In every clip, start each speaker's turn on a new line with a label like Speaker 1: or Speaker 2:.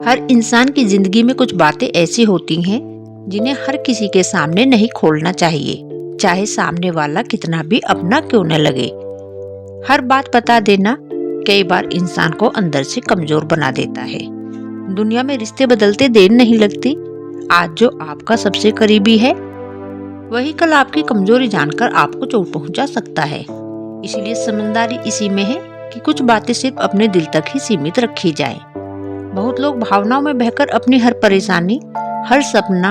Speaker 1: हर इंसान की जिंदगी में कुछ बातें ऐसी होती हैं जिन्हें हर किसी के सामने नहीं खोलना चाहिए, चाहे सामने वाला कितना भी अपना क्यों न लगे। हर बात बता देना कई बार इंसान को अंदर से कमजोर बना देता है। दुनिया में रिश्ते बदलते देर नहीं लगती। आज जो आपका सबसे करीबी है वही कल आपकी कमजोरी जानकर आपको चोट पहुंचा सकता है। इसलिए समझदारी इसी में है कि कुछ बातें सिर्फ अपने दिल तक ही सीमित रखी जाए। बहुत लोग भावनाओं में बहकर अपनी हर परेशानी, हर सपना,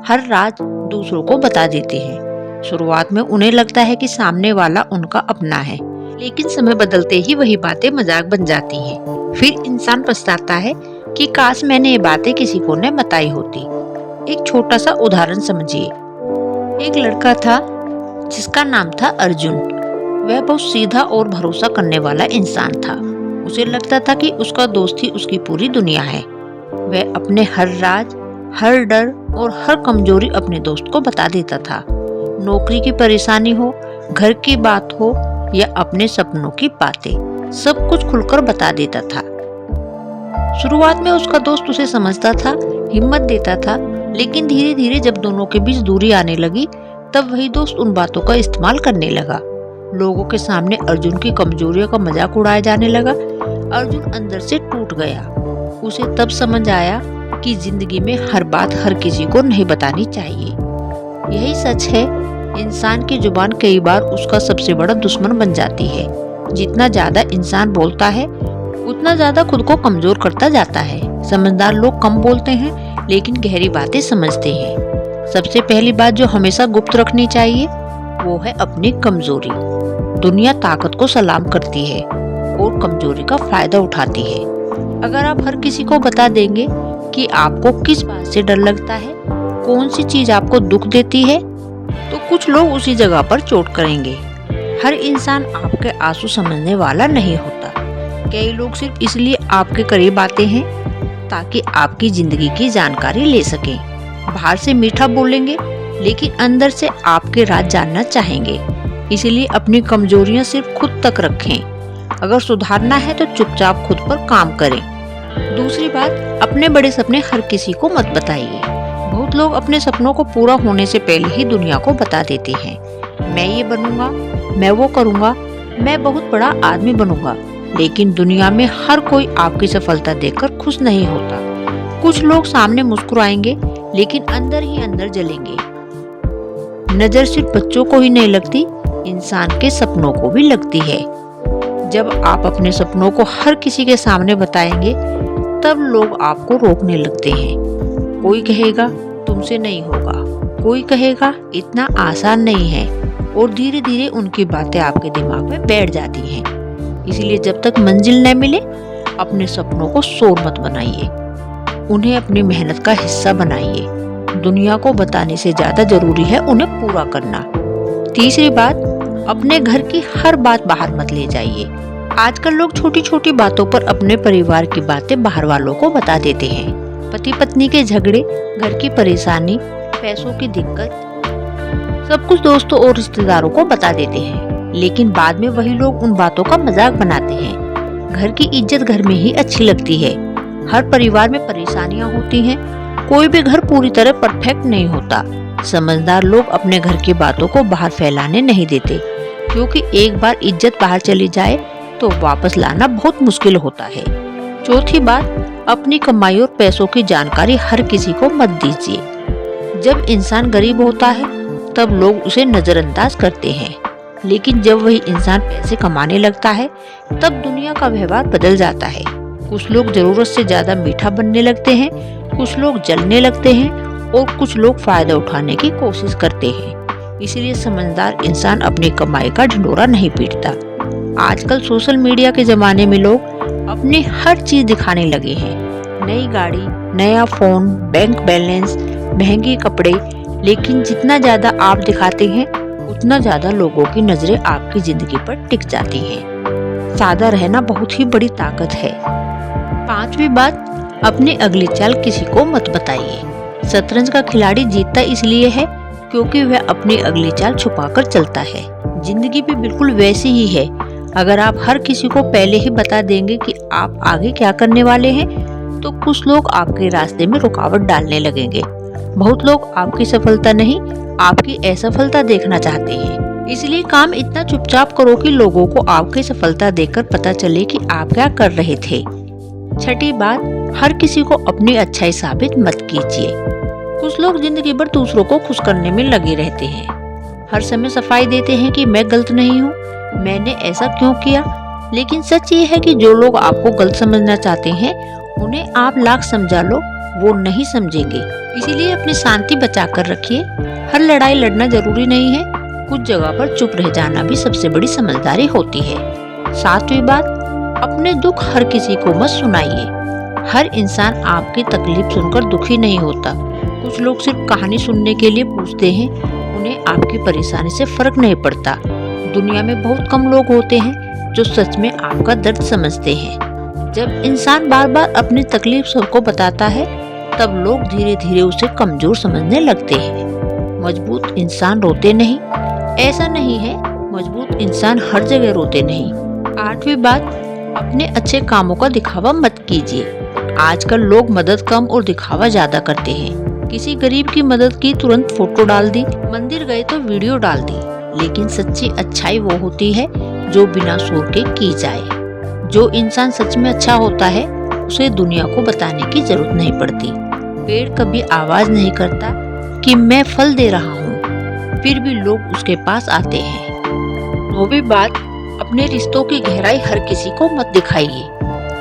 Speaker 1: हर राज दूसरों को बता देते हैं। शुरुआत में उन्हें लगता है कि सामने वाला उनका अपना है, लेकिन समय बदलते ही वही बातें मजाक बन जाती हैं। फिर इंसान पछताता है कि काश मैंने ये बातें किसी को न बताई होती। एक छोटा सा उदाहरण समझिए। एक लड़का था जिसका नाम था अर्जुन। वह बहुत सीधा और भरोसा करने वाला इंसान था। उसे लगता था कि उसका दोस्त ही उसकी पूरी दुनिया है। वह अपने हर राज, हर डर और हर कमजोरी अपने दोस्त को बता देता था। नौकरी की परेशानी हो, घर की बात हो या अपने सपनों की बातें, सब कुछ खुलकर बता देता था। शुरुआत में उसका दोस्त उसे समझता था, हिम्मत देता था, लेकिन धीरे धीरे जब दोनों के बीच दूरी आने लगी, तब वही दोस्त उन बातों का इस्तेमाल करने लगा। लोगों के सामने अर्जुन की कमजोरियों का मजाक उड़ाया जाने लगा। अर्जुन अंदर से टूट गया। उसे तब समझ आया कि जिंदगी में हर बात हर किसी को नहीं बतानी चाहिए। यही सच है, इंसान की जुबान कई बार उसका सबसे बड़ा दुश्मन बन जाती है। जितना ज्यादा इंसान बोलता है उतना ज्यादा खुद को कमजोर करता जाता है। समझदार लोग कम बोलते हैं लेकिन गहरी बातें समझते हैं। सबसे पहली बात जो हमेशा गुप्त रखनी चाहिए वो है अपनी कमजोरी। दुनिया ताकत को सलाम करती है और कमजोरी का फायदा उठाती है। अगर आप हर किसी को बता देंगे कि आपको किस बात से डर लगता है, कौन सी चीज आपको दुख देती है, तो कुछ लोग उसी जगह पर चोट करेंगे। हर इंसान आपके आंसू समझने वाला नहीं होता। कई लोग सिर्फ इसलिए आपके करीब आते हैं ताकि आपकी जिंदगी की जानकारी ले सकें। बाहर से मीठा बोलेंगे लेकिन अंदर से आपके राज जानना चाहेंगे। इसलिए अपनी कमजोरियां सिर्फ खुद तक रखें। अगर सुधारना है तो चुपचाप खुद पर काम करें। दूसरी बात, अपने बड़े सपने हर किसी को मत बताइए। बहुत लोग अपने सपनों को पूरा होने से पहले ही दुनिया को बता देते हैं। मैं ये बनूंगा, मैं वो करूंगा, मैं बहुत बड़ा आदमी बनूंगा। लेकिन दुनिया में हर कोई आपकी सफलता देखकर खुश नहीं होता। कुछ लोग सामने मुस्कुराएंगे लेकिन अंदर ही अंदर जलेंगे। नजर सिर्फ बच्चों को ही नहीं लगती, इंसान के सपनों को भी लगती है। जब आप अपने सपनों को हर किसी के सामने बताएंगे तब लोग आपको रोकने लगते हैं। कोई कहेगा तुमसे नहीं होगा, कोई कहेगा इतना आसान नहीं है, और धीरे धीरे उनकी बातें आपके दिमाग में बैठ जाती हैं। इसलिए जब तक मंजिल न मिले अपने सपनों को शोर मत बनाइए, उन्हें अपनी मेहनत का हिस्सा बनाइए। दुनिया को बताने से ज्यादा जरूरी है उन्हें पूरा करना। तीसरी बात, अपने घर की हर बात बाहर मत ले जाइए। आजकल लोग छोटी छोटी बातों पर अपने परिवार की बातें बाहर वालों को बता देते हैं। पति पत्नी के झगड़े, घर की परेशानी, पैसों की दिक्कत, सब कुछ दोस्तों और रिश्तेदारों को बता देते हैं। लेकिन बाद में वही लोग उन बातों का मजाक बनाते हैं। घर की इज्जत घर में ही अच्छी लगती है। हर परिवार में परेशानियां होती हैं। कोई भी घर पूरी तरह परफेक्ट नहीं होता। समझदार लोग अपने घर की बातों को बाहर फैलाने नहीं देते, क्योंकि एक बार इज्जत बाहर चली जाए तो वापस लाना बहुत मुश्किल होता है। चौथी बात, अपनी कमाई और पैसों की जानकारी हर किसी को मत दीजिए। जब इंसान गरीब होता है तब लोग उसे नजरअंदाज करते हैं, लेकिन जब वही इंसान पैसे कमाने लगता है तब दुनिया का व्यवहार बदल जाता है। कुछ लोग जरूरत से ज्यादा मीठा बनने लगते हैं, कुछ लोग जलने लगते हैं और कुछ लोग फायदा उठाने की कोशिश करते हैं। इसलिए समझदार इंसान अपनी कमाई का ढिंढोरा नहीं पीटता। आजकल सोशल मीडिया के जमाने में लोग अपनी हर चीज दिखाने लगे हैं। नई गाड़ी, नया फोन, बैंक बैलेंस, महंगे कपड़े, लेकिन जितना ज्यादा आप दिखाते हैं उतना ज्यादा लोगों की नजरें आपकी जिंदगी पर टिक जाती हैं। सादा रहना बहुत ही बड़ी ताकत है। पांचवी बात, अपनी अगली चाल किसी को मत बताइए। शतरंज का खिलाड़ी जीतता इसलिए है क्योंकि वह अपनी अगली चाल छुपाकर चलता है। जिंदगी भी बिल्कुल वैसी ही है। अगर आप हर किसी को पहले ही बता देंगे कि आप आगे क्या करने वाले हैं तो कुछ लोग आपके रास्ते में रुकावट डालने लगेंगे। बहुत लोग आपकी सफलता नहीं, आपकी असफलता देखना चाहते हैं। इसलिए काम इतना चुपचाप करो कि लोगों को आपकी सफलता देखकर पता चले कि आप क्या कर रहे थे। छठी बात, हर किसी को अपनी अच्छाई साबित मत कीजिए। कुछ लोग जिंदगी भर दूसरों को खुश करने में लगे रहते हैं। हर समय सफाई देते हैं कि मैं गलत नहीं हूँ, मैंने ऐसा क्यों किया। लेकिन सच ये है कि जो लोग आपको गलत समझना चाहते हैं, उन्हें आप लाख समझा लो, वो नहीं समझेंगे। इसीलिए अपनी शांति बचा कर रखिए। हर लड़ाई लड़ना जरूरी नहीं है, कुछ जगह पर चुप रह जाना भी सबसे बड़ी समझदारी होती है। सातवीं बात, अपने दुख हर किसी को मत सुनाइए। हर इंसान आपकी तकलीफ सुनकर दुखी नहीं होता। कुछ लोग सिर्फ कहानी सुनने के लिए पूछते हैं, उन्हें आपकी परेशानी से फर्क नहीं पड़ता। दुनिया में बहुत कम लोग होते हैं जो सच में आपका दर्द समझते हैं। जब इंसान बार बार अपनी तकलीफ सबको बताता है, तब लोग धीरे धीरे उसे कमजोर समझने लगते हैं। मजबूत इंसान रोते नहीं, ऐसा नहीं है, मजबूत इंसान हर जगह रोते नहीं। आठवीं बात, अपने अच्छे कामों का दिखावा मत कीजिए। आजकल लोग मदद कम और दिखावा ज्यादा करते हैं। किसी गरीब की मदद की, तुरंत फोटो डाल दी, मंदिर गए तो वीडियो डाल दी। लेकिन सच्ची अच्छाई वो होती है जो बिना शोर के की जाए। जो इंसान सच में अच्छा होता है, उसे दुनिया को बताने की जरूरत नहीं पड़ती। पेड़ कभी आवाज नहीं करता कि मैं फल दे रहा हूँ, फिर भी लोग उसके पास आते हैं। नौवीं बात, अपने रिश्तों की गहराई हर किसी को मत दिखाइए।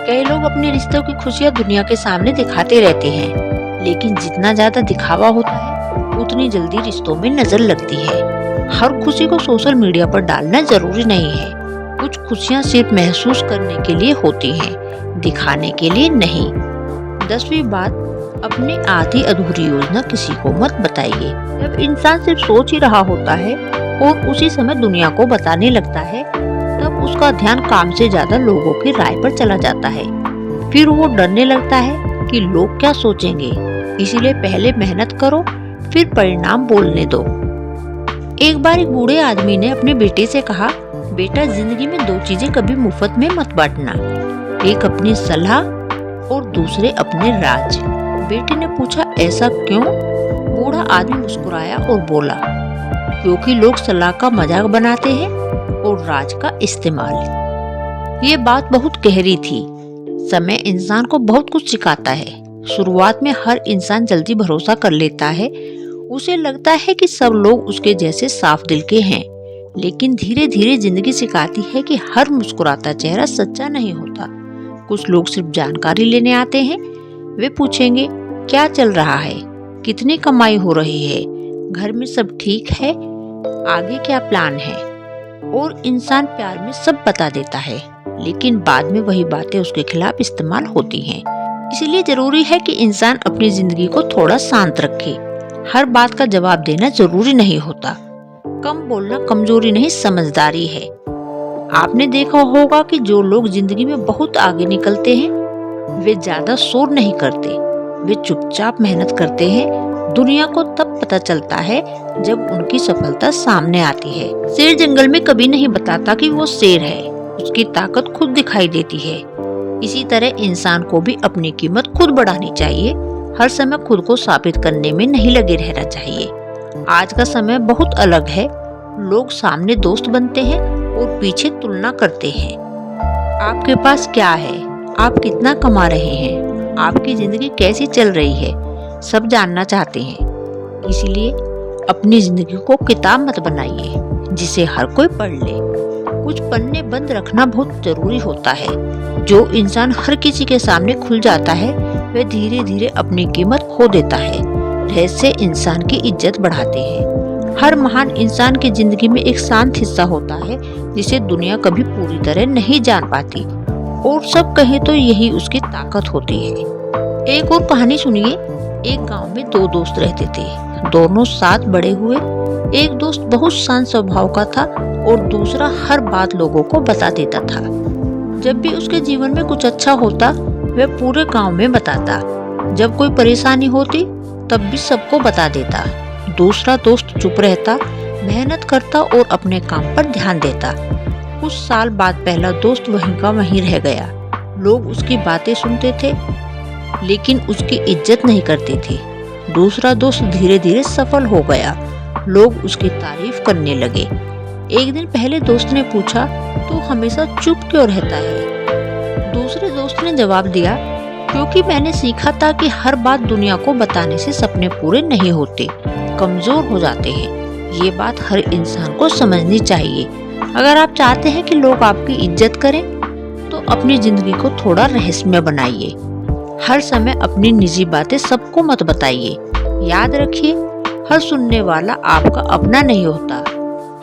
Speaker 1: कई लोग अपने रिश्तों की खुशियाँ दुनिया के सामने दिखाते रहते हैं, लेकिन जितना ज्यादा दिखावा होता है, उतनी जल्दी रिश्तों में नजर लगती है। हर खुशी को सोशल मीडिया पर डालना जरूरी नहीं है। कुछ खुशियाँ सिर्फ महसूस करने के लिए होती हैं, दिखाने के लिए नहीं। 10वीं बात, अपनी आधी अधूरी योजना किसी को मत बताइए। जब इंसान सिर्फ सोच ही रहा होता है और उसी समय दुनिया को बताने लगता है, तब उसका ध्यान काम से ज्यादा लोगों की राय पर चला जाता है। फिर वो डरने लगता है कि लोग क्या सोचेंगे। इसीलिए पहले मेहनत करो, फिर परिणाम बोलने दो। एक बार एक बूढ़े आदमी ने अपने बेटे से कहा, बेटा, जिंदगी में 2 चीजें कभी मुफ्त में मत बांटना, एक अपनी सलाह और दूसरे अपने राज। बेटे ने पूछा, ऐसा क्यों? बूढ़ा आदमी मुस्कुराया और बोला, क्योंकि लोग सलाह का मजाक बनाते हैं और राज का इस्तेमाल। ये बात बहुत गहरी थी। समय इंसान को बहुत कुछ सिखाता है। शुरुआत में हर इंसान जल्दी भरोसा कर लेता है। उसे लगता है कि सब लोग उसके जैसे साफ दिल के हैं, लेकिन धीरे धीरे जिंदगी सिखाती है कि हर मुस्कुराता चेहरा सच्चा नहीं होता। कुछ लोग सिर्फ जानकारी लेने आते हैं। वे पूछेंगे, क्या चल रहा है, कितनी कमाई हो रही है, घर में सब ठीक है, आगे क्या प्लान है। और इंसान प्यार में सब बता देता है, लेकिन बाद में वही बातें उसके खिलाफ इस्तेमाल होती हैं। इसलिए जरूरी है कि इंसान अपनी जिंदगी को थोड़ा शांत रखे। हर बात का जवाब देना जरूरी नहीं होता। कम बोलना कमजोरी नहीं, समझदारी है। आपने देखा होगा कि जो लोग जिंदगी में बहुत आगे निकलते हैं, वे ज्यादा शोर नहीं करते, वे चुपचाप मेहनत करते हैं। दुनिया को तब पता चलता है जब उनकी सफलता सामने आती है। शेर जंगल में कभी नहीं बताता कि वो शेर है, उसकी ताकत खुद दिखाई देती है। इसी तरह इंसान को भी अपनी कीमत खुद बढ़ानी चाहिए। हर समय खुद को साबित करने में नहीं लगे रहना चाहिए। आज का समय बहुत अलग है। लोग सामने दोस्त बनते हैं और पीछे तुलना करते हैं। आपके पास क्या है, आप कितना कमा रहे हैं, आपकी जिंदगी कैसी चल रही है, सब जानना चाहते हैं। इसीलिए अपनी जिंदगी को किताब मत बनाइए जिसे हर कोई पढ़ ले। कुछ पन्ने बंद रखना बहुत जरूरी होता है। जो इंसान हर किसी के सामने खुल जाता है, वह धीरे धीरे अपनी कीमत खो देता है। रहस्य इंसान की इज्जत बढ़ाते हैं। हर महान इंसान की जिंदगी में एक शांत हिस्सा होता है जिसे दुनिया कभी पूरी तरह नहीं जान पाती, और सब कहे तो यही उसकी ताकत होती है। एक और कहानी सुनिए। एक गांव में 2 दोस्त रहते थे। दोनों साथ बड़े हुए। एक दोस्त बहुत शांत स्वभाव का था और दूसरा हर बात लोगों को बता देता था। जब भी उसके जीवन में कुछ अच्छा होता, वह पूरे गांव में बताता। जब कोई परेशानी होती, तब भी सबको बता देता। दूसरा दोस्त चुप रहता, मेहनत करता और अपने काम पर ध्यान देता। कुछ साल बाद पहला दोस्त वहीं का वहीं रह गया। लोग उसकी बातें सुनते थे, लेकिन उसकी इज्जत नहीं करते थे। दूसरा दोस्त धीरे धीरे सफल हो गया, लोग उसकी तारीफ करने लगे। एक दिन पहले दोस्त ने पूछा, तू हमेशा चुप क्यों रहता है? दूसरे दोस्त ने जवाब दिया, क्योंकि मैंने सीखा था कि हर बात दुनिया को बताने से सपने पूरे नहीं होते, कमजोर हो जाते हैं। ये बात हर इंसान को समझनी चाहिए। अगर आप चाहते हैं कि लोग आपकी इज्जत करें, तो अपनी जिंदगी को थोड़ा रहस्यमय बनाइए। हर समय अपनी निजी बातें सबको मत बताइए। याद रखिए, हर सुनने वाला आपका अपना नहीं होता,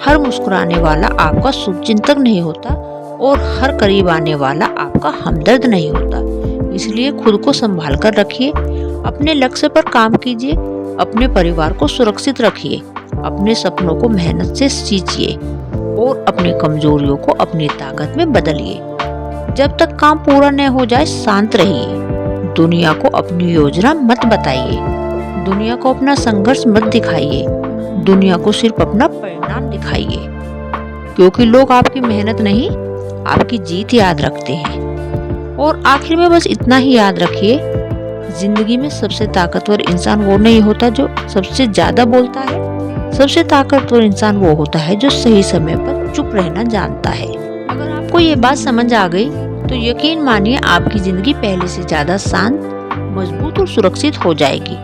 Speaker 1: हर मुस्कुराने वाला आपका शुभचिंतक नहीं होता और हर करीब आने वाला आपका हमदर्द नहीं होता। इसलिए खुद को संभाल कर रखिए, अपने लक्ष्य पर काम कीजिए, अपने परिवार को सुरक्षित रखिए, अपने सपनों को मेहनत से सींचिए और अपनी कमजोरियों को अपनी ताकत में बदलिए। जब तक काम पूरा न हो जाए शांत रहिए। दुनिया को अपनी योजना मत बताइए, दुनिया को अपना संघर्ष मत दिखाइए, दुनिया को सिर्फ अपना परिणाम दिखाइए, क्योंकि लोग आपकी मेहनत नहीं, आपकी जीत याद रखते हैं। और आखिर में बस इतना ही याद रखिए, जिंदगी में सबसे ताकतवर इंसान वो नहीं होता जो सबसे ज्यादा बोलता है, सबसे ताकतवर इंसान वो होता है जो सही समय पर चुप रहना जानता है। अगर आपको ये बात समझ आ गई तो यकीन मानिए आपकी जिंदगी पहले से ज्यादा शांत, मजबूत और सुरक्षित हो जाएगी।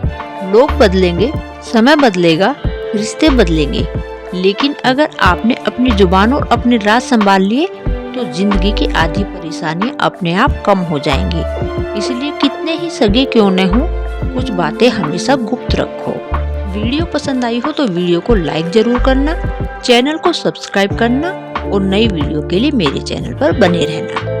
Speaker 1: लोग बदलेंगे, समय बदलेगा, रिश्ते बदलेंगे, लेकिन अगर आपने अपनी जुबान और अपने राज संभाल लिए तो जिंदगी की आधी परेशानियां अपने आप कम हो जाएंगी। इसलिए कितने ही सगे क्यों न हो, कुछ बातें हमेशा गुप्त रखो। वीडियो पसंद आई हो तो वीडियो को लाइक जरूर करना, चैनल को सब्सक्राइब करना और नई वीडियो के लिए मेरे चैनल पर बने रहना।